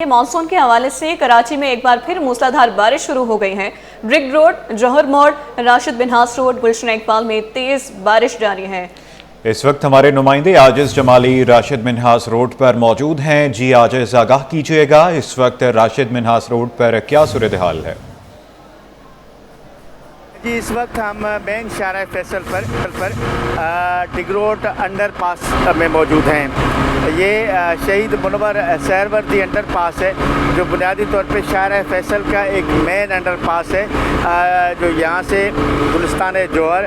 Monsoon के हवाले से कराची में एक बार फिर मूसलाधार बारिश शुरू हो गई है। ब्रिग रोड, जौहर मोड़, राशिद मिन्हास रोड, गुलशन इकबाल में तेज बारिश जारी है। इस वक्त हमारे नुमाइंदे आजिज जमाली राशिद मिन्हास रोड पर मौजूद हैं। जी आजिज, आगाह कीजिएगा, इस वक्त राशिद मिन्हास रोड पर क्या सूरत हाल है? जी, इस वक्त हम मेन शारा फैसल पर डिग रोड अंडर पास में मौजूद हैं। ये शहीद मुनव्वर सहरवर्दी अंडर पास है, जो बुनियादी तौर पे शारा फैसल का एक मेन अंडर पास है, जो यहाँ से गुलिस्तान जौहर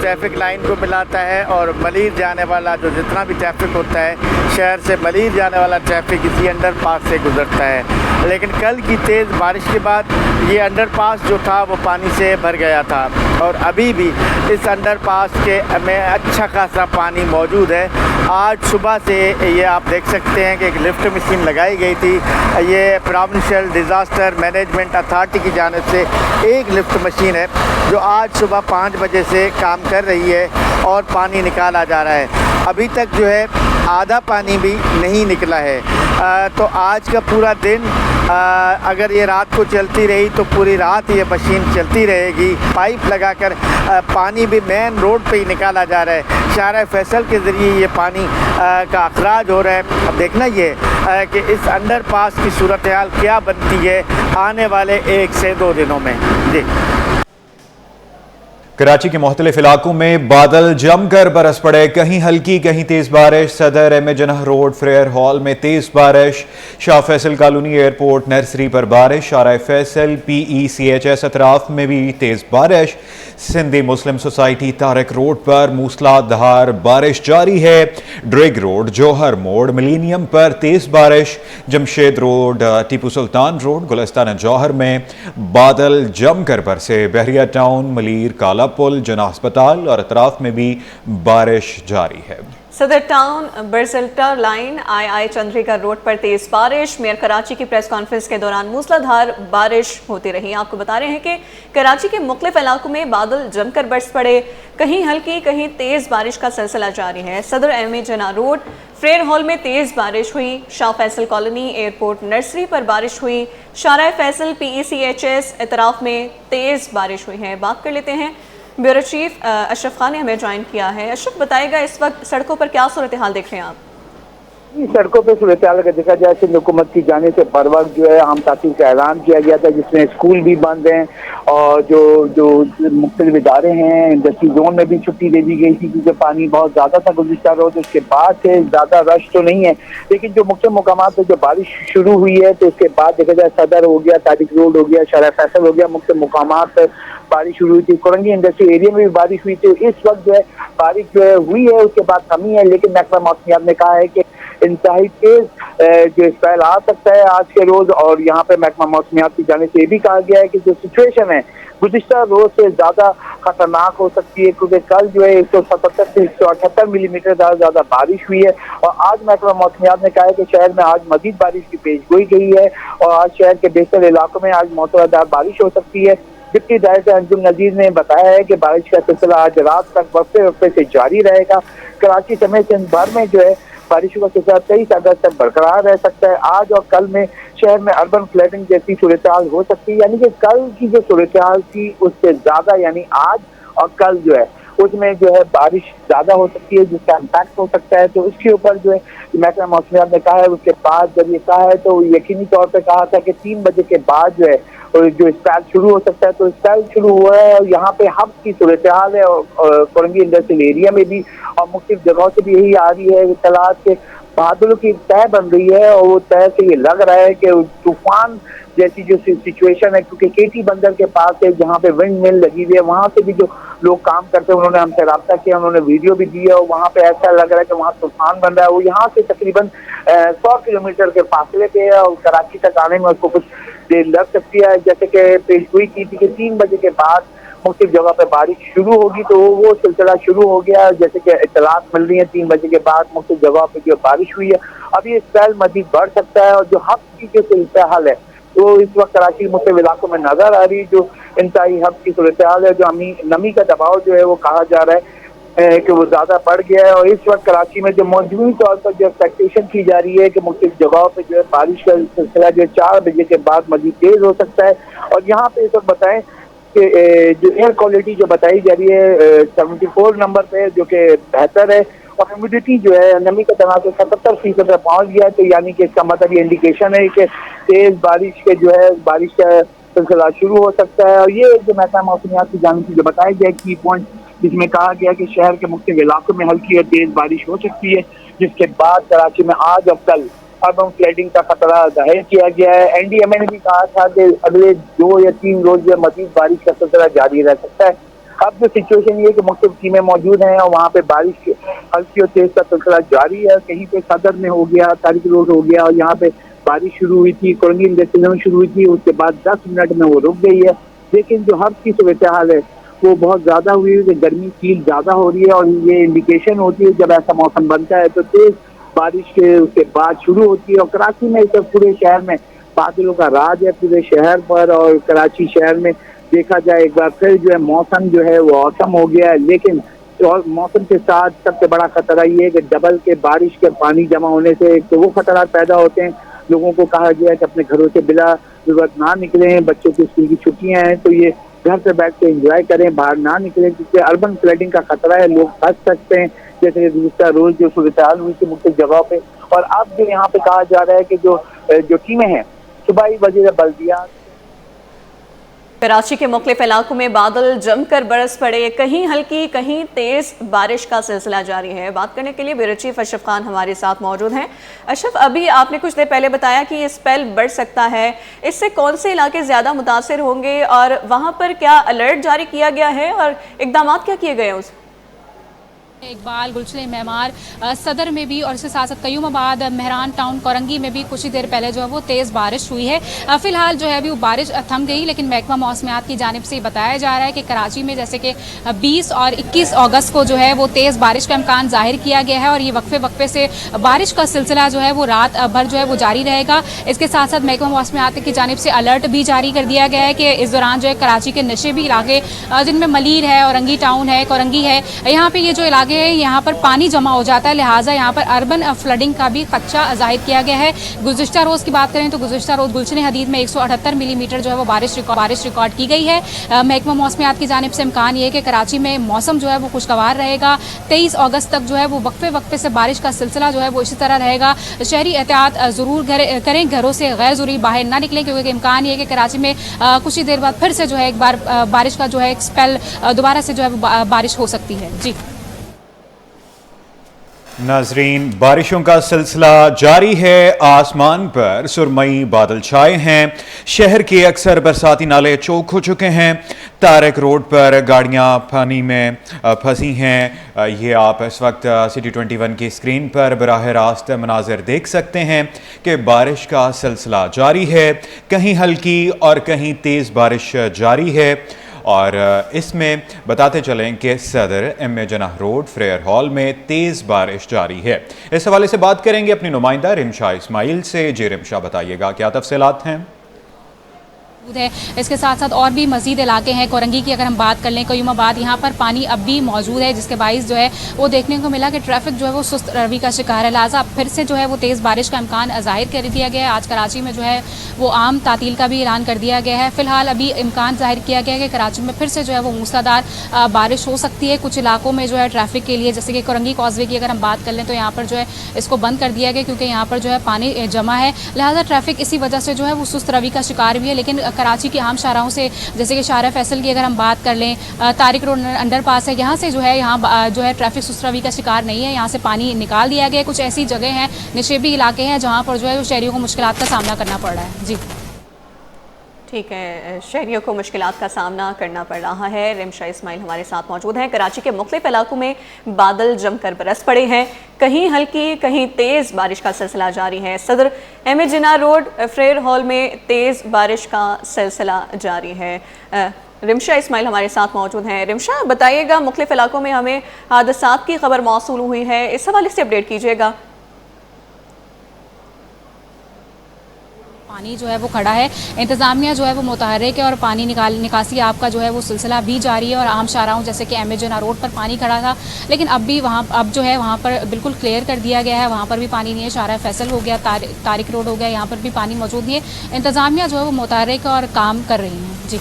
ट्रैफिक लाइन को मिलाता है और मलीर जाने वाला जो जितना भी ट्रैफिक होता है, शहर से मलीर जाने वाला ट्रैफिक इसी अंडर पास से गुजरता है। लेकिन कल की तेज़ बारिश के बाद ये अंडर पास जो था वो पानी से भर गया था और अभी भी इस अंडर पास के में अच्छा खासा पानी मौजूद है। आज सुबह से ये आप देख सकते हैं कि एक लिफ्ट मशीन लगाई गई थी। ये प्रोविंशियल डिज़ास्टर मैनेजमेंट अथॉरिटी की जानिब से एक लिफ्ट मशीन है जो आज सुबह 5 बजे से काम कर रही है और पानी निकाला जा रहा है। अभी तक जो है आधा पानी भी नहीं निकला है। तो आज का पूरा दिन अगर ये रात को चलती रही तो पूरी रात ये मशीन चलती रहेगी। पाइप लगाकर पानी भी मेन रोड पे ही निकाला जा रहा है। शारा फैसल के ज़रिए ये पानी का अखराज हो रहा है। अब देखना ये कि इस अंडर पास की सूरत हाल क्या बनती है आने वाले 1 से 2 दिनों में। जी, कराची के मुख्तलिफ इलाकों में बादल जमकर बरस पड़े, कहीं हल्की कहीं तेज बारिश। Saddar M A Jinnah road Frere Hall में तेज बारिश, Shah Faisal colony airport nursery पर बारिश, शारा फैसल PECHS अतराफ में भी तेज बारिश। सिंधी मुस्लिम सोसाइटी तारक रोड पर मूसलाधार बारिश जारी है। ड्रिग रोड, जौहर मोड़, मिलीनियम पर तेज बारिश। जमशेद रोड, टीपू सुल्तान रोड, गुलिस्तान जौहर में बादल जमकर बरसे। बहरिया टाउन, मलीर, काला पुल, जना अस्पताल और अतराफ में भी बारिश जारी है। सदर टाउन, बरसल्टर लाइन, आई चंद्रिका रोड पर तेज बारिश। मेयर कराची की प्रेस कॉन्फ्रेंस के दौरान मूसलाधार बारिश होती रही। आपको बता रहे हैं कि कराची के मुख्तलिफ इलाकों में बादल जमकर बरस पड़े, कहीं हल्की कहीं तेज बारिश का सिलसिला जारी है। सदर एम जना रोड फ्रेयर हॉल में तेज बारिश हुई। Shah Faisal colony airport nursery पर बारिश हुई। शारा फैसल PECHS एतराफ में तेज बारिश हुई है। बात कर लेते हैं, ब्यूरो चीफ अशरफ खान ने हमें ज्वाइन किया है। अशरफ, बताएगा इस वक्त सड़कों पर क्या सूरत हाल देख रहे हैं आप? सड़कों पे सूरत हाल अगर देखा जाए सिंध हुकूमत की जाने से बर वक्त जो है आम तातील का ऐलान किया गया था, जिसमें स्कूल भी बंद हैं और जो मुख्तलिफ इदारे हैं, इंडस्ट्री जोन में भी छुट्टी दे दी गई थी क्योंकि पानी बहुत ज़्यादा था गुज़िश्ता रोज। उसके बाद से ज़्यादा रश तो नहीं है, लेकिन जो मुख्य मुकामात पर जो बारिश शुरू हुई है तो उसके बाद देखा जाए सदर हो गया, तारिक रोड हो गया, शारा फैसल हो गया, मुख्य मुकामात पर बारिश शुरू हुई थी। कोरंगी इंडस्ट्री एरिया में भी बारिश हुई थी। इस वक्त जो है बारिश जो है हुई है, उसके बाद कमी है, लेकिन महकमा मौसमियात ने कहा है कि इंतहाई तेज जो स्पेल आ सकता है आज के रोज। और यहाँ पे महकमा मौसमियात की जाने से ये भी कहा गया है कि जो सिचुएशन है गुज़िश्ता रोज से ज्यादा खतरनाक हो सकती है, क्योंकि कल जो है 177 से 178 मिलीमीटर ज्यादा बारिश हुई है। और आज महकमा मौसमियात ने कहा है कि शहर में आज मजीद बारिश की पेशगोई गई है और आज शहर के बेहतर इलाकों में आज मौसलाधार बारिश हो सकती है। डिप्टी डायरेक्टर अंजुम नजीर ने बताया है कि बारिश का सिलसिला आज रात तक वक्फे से जारी रहेगा। कराची समेत सिंध भर में जो है बारिशों का सिलसिला 23 अगस्त तक बरकरार रह सकता है। आज और कल में शहर में अर्बन फ्लडिंग जैसी सूरत हाल हो सकती है, यानी कि कल की जो सूरत हाल थी उससे ज्यादा, यानी आज और कल जो है उसमें जो है बारिश ज्यादा हो सकती है, जिसका इम्पैक्ट हो सकता है। तो उसके ऊपर जो है महकमा मौसमियात ने कहा है, उसके बाद जब ये कहा है तो यकीनी तौर पर कहा था कि 3 बजे के बाद जो है जो स्पेल शुरू हो सकता है। तो स्पेल शुरू हुआ है और यहाँ पे हब की सूरत हाल है और कोरंगी इंडस्ट्रियल एरिया में भी और मुख्तलिफ जगहों से भी यही आ रही है इत्तलात के बादलों की तय बन रही है और वो तय से ये लग रहा है कि तूफान जैसी जो सिचुएशन है, क्योंकि केटी बंदर के पास है जहाँ पे विंड मिल लगी हुई है, वहाँ से भी जो लोग काम करते हैं उन्होंने हमसे रब्ता किया, उन्होंने वीडियो भी दी है और वहाँ पे ऐसा लग रहा है कि वहाँ तूफान बन रहा है। वो यहाँ से तकरीबन 100 किलोमीटर के फासले पे है और कराची तक आने में उसको कुछ देर लग सकती है। जैसे कि पेशगोई की थी कि 3 बजे के बाद मुख्तलिफ जगह पे बारिश शुरू होगी, तो वो सिलसिला शुरू हो गया। जैसे कि इत्तलात मिल रही है 3 बजे के बाद मुख्तलिफ जगह पे जो बारिश हुई है, अब ये स्पेल मजीद बढ़ सकता है। और जो हब की जो सिलसिला हाल है वो इस वक्त कराची के मुख्तलिफ इलाकों में नजर आ रही है, जो इंतहाई हब की सूरत हाल है, जो नमी का दबाव जो है वो कहा जा रहा है कि वो ज़्यादा बढ़ गया है। और इस वक्त कराची में जो मौजूदी तौर पर जो एक्सपेक्टेशन की जा रही है कि मुख्तलिफ जगहों पे जो है बारिश का सिलसिला जो 4 बजे के बाद मज़ीद तेज़ हो सकता है। और यहाँ पे इस वक्त बताएं कि जो एयर क्वालिटी जो बताई जा रही है 74 नंबर पे, जो कि बेहतर है। और ह्यूमिडिटी जो है नमी का तनासुर 77% पे पहुँच गया है। तो यानी कि इसका मतलब ये इंडिकेशन है कि तेज़ बारिश के जो है बारिश का सिलसिला शुरू हो सकता है। और ये जो महकमा मौसमियात की जानिब से जो बताया गया की पॉइंट, जिसमें कहा गया कि शहर के मुख्तलिफ इलाकों में हल्की और तेज बारिश हो सकती है, जिसके बाद कराची में आज और कल अर्बन फ्लडिंग का खतरा जाहिर किया गया है। एनडीएमए ने भी कहा था कि अगले 2 या 3 रोज में मजीद बारिश का सिलसिला जारी रह सकता है। अब जो सिचुएशन ये है कि मुख्तलिफ टीमें मौजूद हैं और वहाँ पे बारिश हल्की और तेज का सिलसिला जारी है। कहीं पे सदर में हो गया, तारिक रोड हो गया, और यहाँ पे बारिश शुरू हुई थी, कोरंगी इंडस्ट्री में शुरू हुई थी, उसके बाद 10 मिनट में वो रुक गई है। लेकिन जो हब की सूरत हाल है वो बहुत ज़्यादा हुई है कि गर्मी फील ज़्यादा हो रही है। और ये इंडिकेशन होती है जब ऐसा मौसम बनता है तो तेज़ बारिश के उसके बाद शुरू होती है। और कराची में इस पूरे शहर में बादलों का राज है पूरे शहर पर। और कराची शहर में देखा जाए एक बार फिर जो है मौसम जो है वो औसम हो गया है। लेकिन और मौसम के साथ सबसे बड़ा खतरा ये है कि डबल के बारिश के पानी जमा होने से तो वो खतरा पैदा होते हैं। लोगों को कहा गया है कि अपने घरों से बिला जरूरत ना निकलें, बच्चों की स्कूल की छुट्टियां हैं तो ये घर से बैठ के एंजॉय करें, बाहर ना निकलें, क्योंकि अर्बन फ्लडिंग का खतरा है, लोग फंस सकते हैं। जैसे दूसरा रोज जो सूरत हाल हुई थी मुख्तलिफ जगहों पे। और अब जो यहाँ पे कहा जा रहा है कि जो टीमें हैं सूबाई वज़ीर बल्दियात कराची के मुख्तलिफ इलाकों में बादल जमकर बरस पड़े, कहीं हल्की कहीं तेज बारिश का सिलसिला जारी है। बात करने के लिए ब्यूरो चीफ अशरफ खान हमारे साथ मौजूद हैं। अशरफ, अभी आपने कुछ देर पहले बताया कि ये स्पेल बढ़ सकता है, इससे कौन से इलाके ज़्यादा मुतासिर होंगे और वहाँ पर क्या अलर्ट जारी किया गया है और इकदाम क्या किए गए हैं उस? इकबाल, गुलशन मेमार, सदर में भी और इसके साथ साथ कयूमाबाद, मेहरान टाउन, कोरंगी में भी कुछ ही देर पहले जो है वो तेज़ बारिश हुई है। फिलहाल जो है अभी वो बारिश थम गई, लेकिन महकमा मौसमियात की जानिब से बताया जा रहा है कि कराची में जैसे कि 20 और 21 अगस्त को जो है वो तेज़ बारिश का इम्कान जाहिर किया गया है। और ये वक्फे वक्फे से बारिश का सिलसिला जो है वो रात भर जो है वो जारी रहेगा। इसके साथ साथ महकमा मौसमियात की जानिब से अलर्ट भी जारी कर दिया गया है कि इस दौरान जो है कराची के नशेबी इलाके जिनमें मलीर है, औरंगी टाउन है, कोरंगी है, यहाँ पे ये जो इलाके हैं यहाँ पर पानी जमा हो जाता है, लिहाजा यहाँ पर अर्बन फ्लडिंग का भी खदशा जाहिर किया गया है। गुज़िश्ता रोज़ की बात करें तो गुज़िश्ता रोज़ गुलशन हदीद में 178 मिलीमीटर जो है वो बारिश रिकॉर्ड की गई है। महकमा मौसमियात की जानिब से इम्कान ये है कि कराची में मौसम जो है वो खुशगवार रहेगा। 23 अगस्त तक जो है वो वक्फे वक्फे से बारिश का सिलसिला जो है वो इसी तरह रहेगा। शहरी एहतियात ज़रूर करें, घरों से गैर ज़रूरी बाहर ना निकलें, क्योंकि इम्कान ये है कि कराची में कुछ ही देर बाद फिर से जो है एक बार बारिश का जो है एक स्पेल दोबारा से जो है बारिश हो सकती है। जी नाजरीन, बारिशों का सिलसिला जारी है। आसमान पर सुरमई बादल छाए हैं। शहर के अक्सर बरसाती नाले चौक हो चुके हैं। तारिक रोड पर गाड़ियां पानी में फंसी हैं। ये आप इस वक्त सिटी 21 की स्क्रीन पर बराह रास्त मनाजिर देख सकते हैं कि बारिश का सिलसिला जारी है। कहीं हल्की और कहीं तेज़ बारिश जारी है। और इसमें बताते चलें कि सदर एम.ए. जनाह रोड फ्रेयर हॉल में तेज़ बारिश जारी है। इस हवाले से बात करेंगे अपनी नुमाइंदा रिमशा इस्माइल से। जी रिमशा, बताइएगा क्या तफसीलात हैं? है। इसके साथ साथ और भी मजीद इलाके हैं। कोरंगी की अगर हम बात कर लें, कयूमाबाद, यहाँ पर पानी अब भी मौजूद है, जिसके बाइस जो है वो देखने को मिला कि ट्रैफिक जो है वो सुस्त रवि का शिकार है। लिहाजा फिर से जो है वो तेज़ बारिश का इम्कान जाहिर कर दिया गया है। आज कराची में जो है वो आम तातील का भी ऐलान कर दिया गया है। फिलहाल अभी इम्कान जाहिर किया गया है कि कराची में फिर से जो है वो मूसलाधार बारिश हो सकती है। कुछ इलाकों में जो है ट्रैफिक के लिए, जैसे कि कोरंगी कॉजवे की अगर हम बात कर लें तो यहाँ पर जो है इसको बंद कर दिया गया, क्योंकि यहाँ पर जो है पानी जमा है। लिहाजा ट्रैफिक इसी वजह से जो है वो सुस्त रवि का शिकार भी है। लेकिन कराची की आम शाहराहों से, जैसे कि शाहरा फैसल की अगर हम बात कर लें, तारिक रोड अंडरपास है, यहाँ से जो है यहाँ जो है ट्रैफिक सुस्त रवि का शिकार नहीं है। यहाँ से पानी निकाल दिया गया। कुछ ऐसी जगह हैं, निशेबी इलाके हैं, जहाँ पर जो है शहरियों को मुश्किलात का सामना करना पड़ रहा है। जी ठीक है, शहरियों को मुश्किलात का सामना करना पड़ रहा है। रिमशा इस्माइल हमारे साथ मौजूद हैं। कराची के मुख्तलिफ इलाकों में बादल जमकर बरस पड़े हैं, कहीं हल्की कहीं तेज़ बारिश का सिलसिला जारी है। सदर एम.ए. जनाह रोड फ्रेयर हॉल में तेज़ बारिश का सिलसिला जारी है। रिमशा इस्माइल हमारे साथ मौजूद हैं। रिमशा, बताइएगा, मुख्तलिफ इलाकों में हमें हादसात की खबर मौसूल हुई है, इस हवाले से अपडेट कीजिएगा। पानी जो है वो खड़ा है, इंतज़ामिया जो है वो मुतहर्रिक है और पानी निकासी आपका जो है वो सिलसिला भी जारी है। और आम शाहराहों जैसे कि एम ए जिन्ना रोड पर पानी खड़ा था, लेकिन अब जो है वहाँ पर बिल्कुल क्लियर कर दिया गया है, वहाँ पर भी पानी नहीं है। शाहराह फैसल हो गया, तारिक रोड हो गया, यहाँ पर भी पानी मौजूद नहीं है। इंतज़ामिया जो है वो मुतहर्रिक और काम कर रही हैं। जी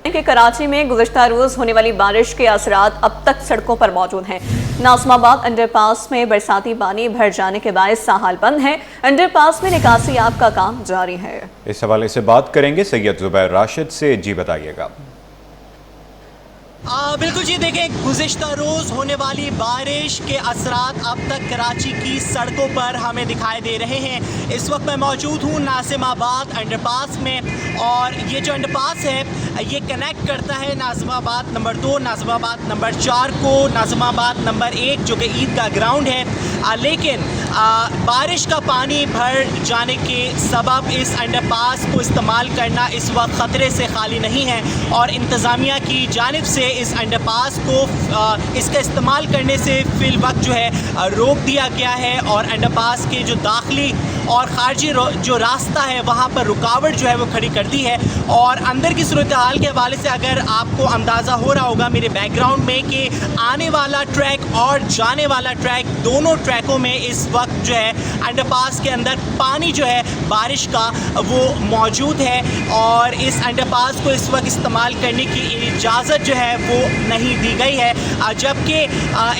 कि कराची में गुज़िश्ता रोज़ होने वाली बारिश के असरात अब तक सड़कों पर मौजूद हैं। नाज़िमाबाद अंडरपास में बरसाती पानी भर जाने के बायस साहल बंद है। अंडरपास में निकासी आप का काम जारी है। इस हवाले से बात करेंगे सैयद जुबैर राशिद से। जी बताइएगा। बिल्कुल जी, देखें, गुज़िश्ता रोज़ होने वाली बारिश के असरात अब तक कराची की सड़कों पर हमें दिखाई दे रहे हैं। इस वक्त मैं मौजूद हूँ नाज़िमाबाद अंडरपास में, और ये जो अंडरपास है ये कनेक्ट करता है नाज़िमाबाद नंबर 2, नाज़िमाबाद नंबर 4 को नाज़िमाबाद नंबर 1 जो कि ईदगाह ग्राउंड है। लेकिन बारिश का पानी भर जाने के सबब इस अंडरपास को इस्तेमाल करना इस वक्त ख़तरे से खाली नहीं है, और इंतज़ामिया की जानिब से इस अंडरपास को इसका इस्तेमाल करने से फ़िल वक्त जो है रोक दिया गया है, और अंडरपास के जो दाखिली और ख़ारजी जो रास्ता है वहाँ पर रुकावट जो है वो खड़ी कर दी है। और अंदर की सूरत हाल के हवाले से अगर आपको अंदाज़ा हो रहा होगा मेरे बैकग्राउंड में कि आने वाला ट्रैक और जाने वाला ट्रैक, दोनों ट्रैकों में इस वक्त जो है अंडरपास के अंदर पानी जो है बारिश का वो मौजूद है, और इस अंडरपास को इस वक्त इस्तेमाल करने की इजाज़त जो है वो नहीं दी गई है। जबकि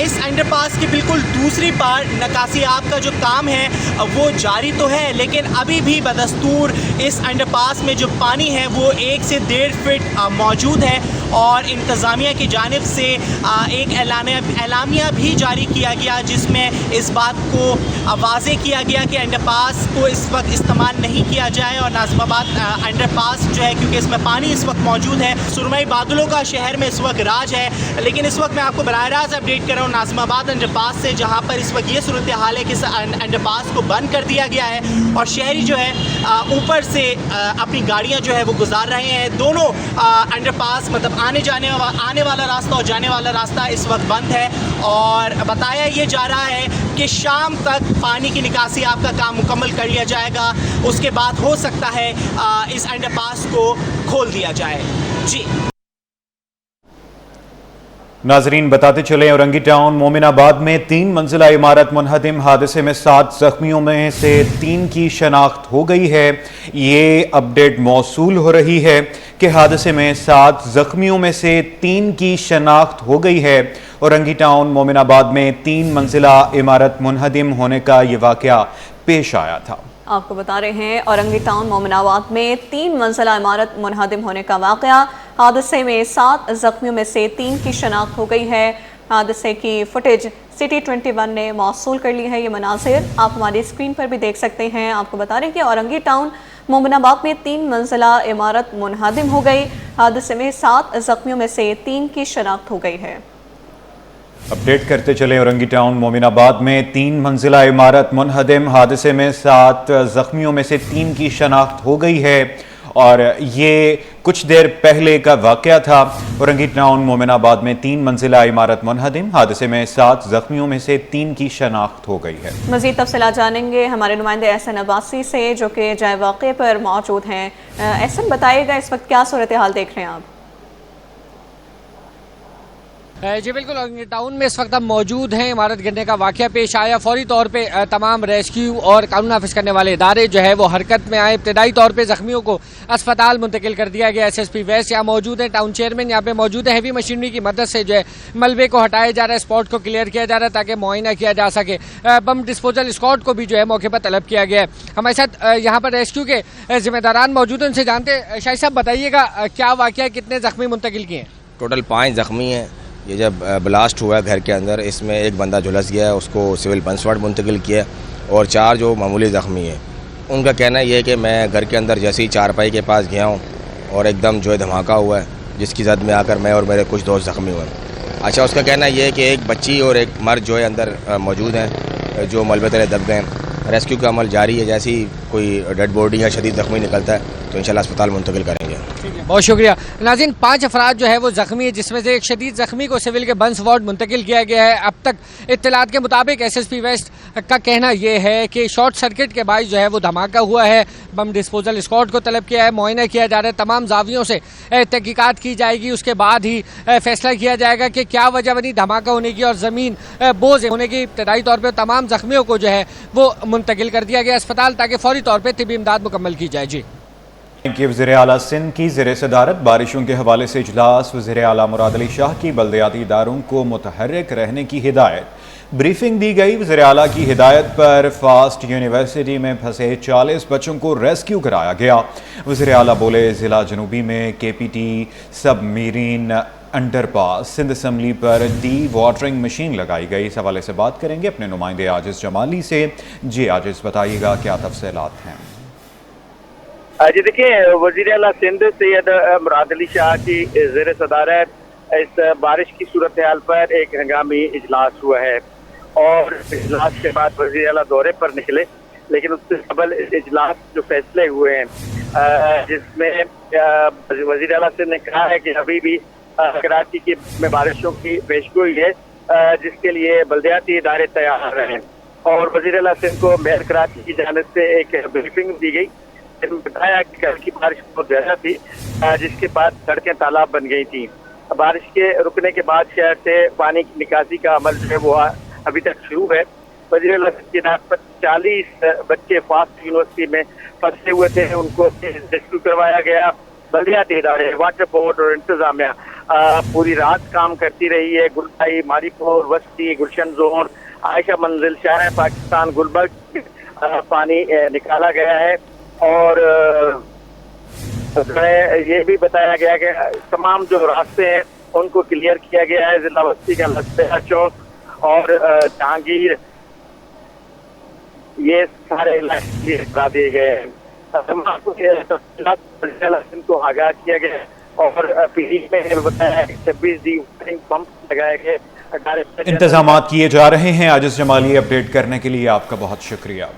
इस अंडरपास की बिल्कुल दूसरी पार नकासी आप का जो काम है वो जारी तो है, लेकिन अभी भी बदस्तूर इस अंडरपास में जो पानी है वो 1 से 1.5 फीट मौजूद है, और इंतज़ामिया की जानिब से एक एलामिया भी जारी किया गया जिसमें इस बात को वाज़े किया गया कि अंडरपास को इस वक्त इस्तेमाल नहीं किया जाए। और नाज़िमाबाद अंडरपास जो है, क्योंकि इसमें पानी इस वक्त मौजूद है, सुरमई बादलों का शहर में इस वक्त राज है। लेकिन इस वक्त मैं आपको बराह रास्त अपडेट कर रहा हूँ नाज़िमाबाद अंडरपास से, जहाँ पर इस वक्त ये सूरत हाल है कि इस अंडरपास को बंद कर दिया गया है, और शहरी जो है ऊपर से अपनी गाड़ियाँ जो है वो गुजार रहे हैं। दोनों अंडरपास मतलब आने वाला रास्ता और जाने वाला रास्ता इस वक्त बंद है, और बताया ये जा रहा है कि शाम तक पानी की निकासी आपका काम मुकम्मल कर लिया जाएगा। उसके बाद हो सकता है इस अंडरपास को खोल दिया जाए। जी नाजरीन, बताते चले औरंगी टाउन मोमिनाबाद में 3 मंजिला इमारत मुनहदिम, हादसे में 7 जख्मियों में से 3 की शनाख्त हो गई है। ये अपडेट मौसूल हो रही है कि हादसे में 7 जख्मियों में से 3 की शनाख्त हो गई है। औरंगी टाउन मोमिनाबाद में 3 मंजिला इमारत मुनहदिम होने का ये वाक़या पेश आया था। आपको बता रहे हैं औरंगी टाउन मोमिनाबाद में 3 मंजिला इमारत मुनहदिम होने का वाक़या। हादसे में 7 जख्मियों में से 3 की शनाख्त हो गई है। हादसे की फुटेज सिटी 21 ने मौसूल कर ली है। ये मनासिर आप हमारी स्क्रीन पर भी देख सकते हैं। आपको बता रहे हैं कि औरंगी टाउन मोमिनाबाद में 3 मंजिला इमारत मुनहदिम हो गई। हादसे में 7 जख्मियों में से 3 की शनाख्त हो गई है। अपडेट करते चले औरंगी टाउन मोमिनाबाद में 3 मंजिला इमारत मुनहदिम, हादसे में 7 जख्मियों में से 3 की शनाख्त हो गई है, और ये कुछ देर पहले का वाक़या था। औरंगी टाउन मोमिनाबाद में 3 मंजिला इमारत मुनहदिम, हादसे में 7 जख्मियों में से 3 की शनाख्त हो गई है। मज़ीद तफसीलात जानेंगे हमारे नुमाइंदे एहसन अब्बासी से, जो कि जाए वाक़े पर मौजूद हैं। एहसन, बताइएगा इस वक्त क्या सूरत हाल देख रहे हैं आप? जी बिल्कुल, औरंगी टाउन में इस वक्त हम मौजूद हैं। इमारत गिरने का वाक़या पेश आया। फौरी तौर पे तमाम रेस्क्यू और कानून नाफिज करने वाले इदारे जो है वो हरकत में आए। इब्तदाई तौर पे जख्मियों को अस्पताल मुंतकिल कर दिया गया। SSP वेस्ट यहाँ मौजूद है, टाउन चेयरमैन यहाँ पे मौजूद है। हैवी मशीनरी की मदद से जो है मलबे को हटाया जा रहा है, स्पॉट को क्लियर किया जा रहा है ताकि मुआयना किया जा सके। बम डिस्पोजल स्क्वाड को भी जो है मौके पर तलब किया गया है। हमारे साथ यहाँ पर रेस्क्यू के जिम्मेदारान मौजूद हैं, उनसे जानते। शाहिद साहब, बताइएगा क्या वाक़या, कितने जख्मी मुंतकिल किए हैं? टोटल 5 जख्मी हैं। ये जब ब्लास्ट हुआ घर के अंदर, इसमें एक बंदा झुलस गया है, उसको सिविल पंचवाट मुंतकिल किया, और 4 जो मामूली ज़ख्मी हैं। उनका कहना ये है कि मैं घर के अंदर जैसे ही चारपाई के पास गया हूँ और एकदम जो है धमाका हुआ है, जिसकी जद में आकर मैं और मेरे कुछ दोस्त ज़ख्मी हुए। अच्छा, उसका कहना ये है कि एक बच्ची और एक मर्द जो है अंदर मौजूद हैं जो मलबे तले दब गए। रेस्क्यू का अमल जारी है। जैसे ही कोई डेड बॉडी या शदीद ज़ख्मी निकलता है तो इंशाल्लाह अस्पताल मुंतकिल करेंगे। बहुत शुक्रिया नाज़रीन। 5 अफराद जो है वो ज़ख्मी है, जिसमें से एक शदीद ज़ख्मी को सिविल के बंस वार्ड मुंतकिल किया गया है। अब तक इत्तलात के मुताबिक SSP वेस्ट का कहना यह है कि शॉर्ट सर्किट के बायस जो है वो धमाका हुआ है। बम डिस्पोजल स्क्वाड को तलब किया है, मुआयना किया जा रहा है, तमाम जावियों से तहकीकात की जाएगी, उसके बाद ही फैसला किया जाएगा कि क्या वजह बनी धमाका होने की और ज़मीन बोझ होने की। इब्तदाई तौर पर तमाम ज़ख्मियों को जो है वो मुंतकिल कर दिया गया अस्पताल ताकि फौरी तौर पर तिबी इमदाद मुकम्मल की जाए। जी वज़ीर आला सिंध की ज़ेर सदारत बारिशों के हवाले से इजलास। वज़ीर आला मुराद अली शाह की बल्दियाती इदारों को मुतहर्रिक रहने की हिदायत। ब्रीफिंग दी गई। वज़ीर आला की हिदायत पर फास्ट यूनिवर्सिटी में फंसे 40 बच्चों को रेस्क्यू कराया गया। वज़ीर आला बोले ज़िला जनूबी में KPT submarine underpass Sindh assembly पर डी वाटरिंग मशीन लगाई गई। इस हवाले से बात करेंगे अपने नुमाइंदे आजिज़ जमाली से। जी आजिज़, बताइएगा क्या तफसीलात हैं? जी देखिए, वज़ीर आला सिंध सैयद मुराद अली शाह की ज़ेर सदारत इस बारिश की सूरत हाल पर एक हंगामी इजलास हुआ है और इजलास के बाद वज़ीर आला दौरे पर निकले, लेकिन उससे कबल इजलास जो फैसले हुए हैं जिसमें वज़ीर आला सिंध ने कहा है कि अभी भी कराची की में बारिशों की पेशगोई है जिसके लिए बल्दियाती इदारे तैयार हैं और वज़ीर आला सिंध को मेयर कराची की जानिब से एक ब्रीफिंग दी गई। बताया कि कल की बारिश बहुत ज़्यादा थी जिसके बाद सड़कें तालाब बन गई थी। बारिश के रुकने के बाद शहर से पानी की निकासी का अमल जो है वो अभी तक शुरू है। वज़ीर आला की नाम पर 40 बच्चे फास्ट यूनिवर्सिटी में फंसे हुए थे, उनको रेस्क्यू करवाया गया। बल्दियाती इदारे, वाटर बोर्ड और इंतजामिया पूरी रात काम करती रही है। गुलदाई, मारीपुर, वस्ती, गुलशन जोन, आयशा मंजिल, शहर पाकिस्तान, गुलबर्ग पानी निकाला गया है और ये भी बताया गया कि तमाम जो रास्ते हैं उनको क्लियर किया गया है। जिला बस्ती का लस्तेहा चौक और जहांगीर ये सारे इलाके करा दिए गए हैं। को आगाह किया गया और पीढ़ी में बताया 26 पंप लगाए गए। इंतजाम किए जा रहे हैं। आजिज़ जमाली, अपडेट करने के लिए आपका बहुत शुक्रिया।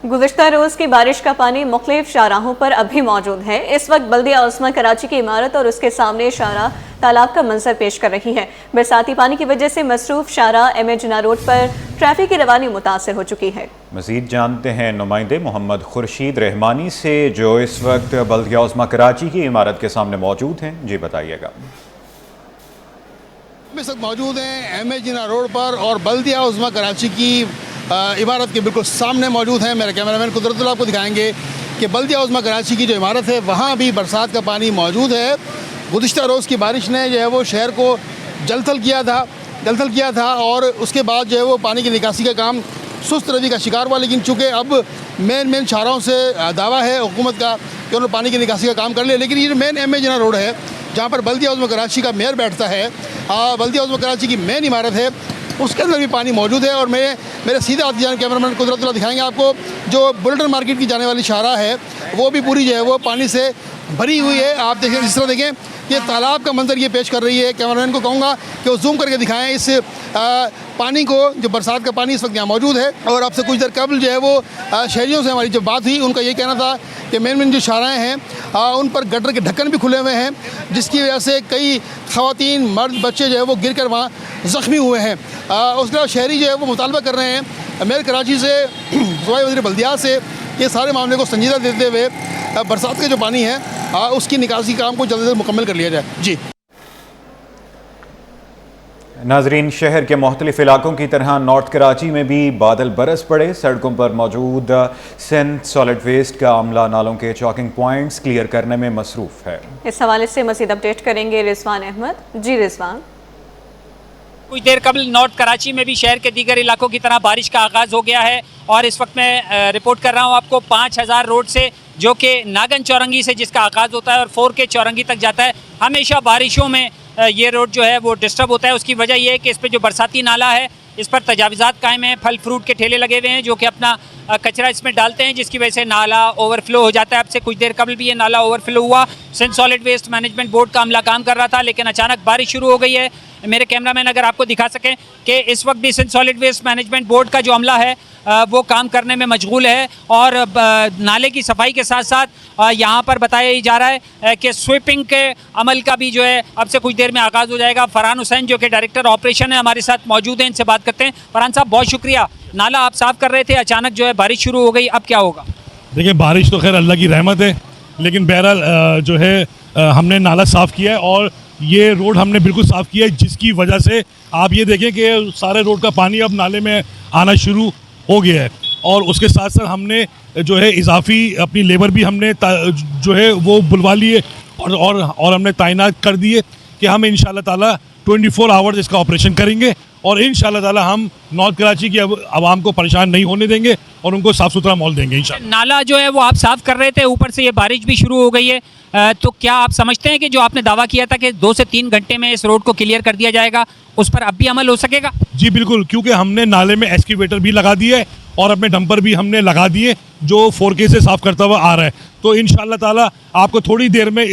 गुज़िश्ता रोज़ की बारिश का पानी मुख्तलिफ शाहराहों पर अभी मौजूद है। इस वक्त बल्दिया उस्मा कराची की इमारत और उसके सामने शाहरा तालाब का मंजर पेश कर रही है। बरसाती पानी की वजह से मसरूफ शाहरा MA जिन्ना रोड पर ट्रैफिक की रवानी मुतासर हो चुकी है। मज़ीद जानते हैं नुमाइंदे मोहम्मद खुर्शीद रहमानी से जो इस वक्त बल्दिया उस्मा कराची की इमारत के सामने मौजूद हैं। जी बताइएगा। इस वक्त मौजूद हैं MA जिन्ना रोड पर और बल्दिया उस्मा कराची की इमारत के बिल्कुल सामने मौजूद हैं। मेरे कैमरामैन कुदरतुल्लाह आपको दिखाएंगे कि बल्दिया उस्मा कराची की जो इमारत है वहाँ भी बरसात का पानी मौजूद है। गुज़िश्ता रोज़ की बारिश ने जो है वो शहर को जलथल किया था और उसके बाद जो है वो पानी की निकासी का काम सुस्त रवि का शिकार हुआ। लेकिन चूँकि अब मेन शाहराओं से दावा है हुकूमत का कि उन्होंने पानी की निकासी का काम कर लिया, लेकिन ये मेन MA जिन्ना रोड है जहाँ पर बल्दिया उस्मा कराची का मेयर बैठता है, बल्दिया उस्मा कराची की मेन इमारत है, उसके अंदर भी पानी मौजूद है। और मेरे सीधे आते जाने कैमरामैन कुदरतुल्लाह दिखाएंगे आपको जो बुलेटिन मार्केट की जाने वाली शाहरा है वो भी पूरी जो है वो पानी से भरी हुई है। आप देखें, जिस तरह देखें ये तालाब का मंजर ये पेश कर रही है। कैमरामैन को कहूँगा कि वो जूम करके दिखाएं इस पानी को, जो बरसात का पानी इस वक्त यहाँ मौजूद है। और आपसे कुछ देर कबल जो है वो शहरियों से हमारी जो बात हुई उनका ये कहना था कि मेन जो शाहराएँ हैं उन पर गटर के ढक्कन भी खुले हुए हैं, जिसकी वजह से कई ख़वातीन, मर्द, बच्चे जो है वो गिर कर वहाँ ज़ख्मी हुए हैं। उसके बाद शहरी जो है वो मुतालबा कर रहे हैं मेयर कराची से, सूबाई वज़ीर बल्दिया से ये सारे मामले को संजीदा देते हुए बरसात का जो पानी है उसकी निकासी काम को जल्द से जल्द मुकम्मल कर लिया जाए। जी नाजरीन, शहर के मुख्तलिफ इलाकों की तरह नॉर्थ कराची में भी बादल बरस पड़े। सड़कों पर मौजूद सिंध सॉलिड वेस्ट का अमला नालों के चॉकिंग पॉइंट्स क्लियर करने में मसरूफ़ है। इस हवाले से मज़ीद अपडेट करेंगे रिजवान अहमद। जी रिजवान। कुछ देर कबल नॉर्थ कराची में भी शहर के दीगर इलाकों की तरह बारिश का आगाज़ हो गया है और इस वक्त मैं रिपोर्ट कर रहा हूँ आपको 5000 रोड से, जो कि नागन चौरंगी से जिसका आगाज़ होता है और 4K चौरंगी तक जाता है। हमेशा बारिशों में ये रोड जो है वो डिस्टर्ब होता है। उसकी वजह यह है कि इस पर जो बरसाती नाला है इस पर तजावज़ात कायम हैं। फल फ्रूट के ठेले लगे हुए हैं जो कि अपना कचरा इसमें डालते हैं, जिसकी वजह से नाला ओवरफ्लो हो जाता है। अब से कुछ देर कबल भी ये नाला ओवरफ्लो हुआ। Sindh solid waste management board का अमला काम कर रहा था, लेकिन अचानक बारिश शुरू हो गई है। मेरे कैमरामैन अगर आपको दिखा सकें कि इस वक्त भी Sindh solid waste management board का जो अमला है वो काम करने में मशगूल है और नाले की सफाई के साथ साथ यहाँ पर बताया जा रहा है कि स्वीपिंग के अमल का भी जो है अब से कुछ देर में आगाज़ हो जाएगा। फरहान हुसैन जो कि डायरेक्टर ऑपरेशन है हमारे साथ मौजूद हैं, इनसे बात करते हैं। फरहान साहब बहुत शुक्रिया। नाला आप साफ़ कर रहे थे, अचानक जो है बारिश शुरू हो गई, अब क्या होगा? देखिए बारिश तो खैर अल्लाह की रहमत है, लेकिन बहरहाल जो है हमने नाला साफ़ किया है और ये रोड हमने बिल्कुल साफ़ किया है, जिसकी वजह से आप ये देखें कि सारे रोड का पानी अब नाले में आना शुरू हो गया है। और उसके साथ साथ हमने जो है इजाफी अपनी लेबर भी हमने जो है वो बुलवा लिए और हमने तैनात कर दिए कि हम इंशाल्लाह ताला 24 आवर्स इसका ऑपरेशन करेंगे और इंशाल्लाह ताला हम नॉर्थ कराची की आवाम को परेशान नहीं होने देंगे और उनको साफ़ सुथरा माहौल देंगे इंशाल्लाह। नाला जो है वो आप साफ़ कर रहे थे, ऊपर से ये बारिश भी शुरू हो गई है, तो क्या आप समझते हैं कि जो आपने दावा किया था कि 2 से 3 घंटे में इस रोड को क्लियर कर दिया जाएगा, उस पर अब भी अमल हो सकेगा? जी बिल्कुल, क्योंकि हमने नाले में एक्सकेवेटर भी लगा दिया है और अपने डंपर भी हमने लगा दिए जो 4K से साफ़ करता हुआ आ रहा है। तो इंशाल्लाह ताला आपको थोड़ी देर में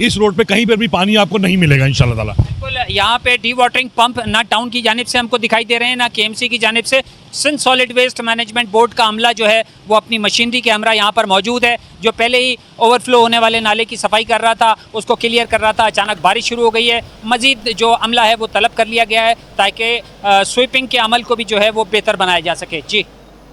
इस रोड पे कहीं पर भी पानी आपको नहीं मिलेगा इंशाल्लाह ताला। बिल्कुल, यहाँ पे डी वाटरिंग पंप ना टाउन की जानिब से हमको दिखाई दे रहे हैं ना KMC की जानिब से। Sindh solid waste management board का अमला जो है वो अपनी मशीनरी के हमरा यहाँ पर मौजूद है, जो पहले ही ओवरफ्लो होने वाले नाले की सफाई कर रहा था, उसको क्लियर कर रहा था। अचानक बारिश शुरू हो गई है, मजीद जो अमला है वो तलब कर लिया गया है ताकि स्वीपिंग के अमल को भी जो है वो बेहतर बनाया जा सके। जी।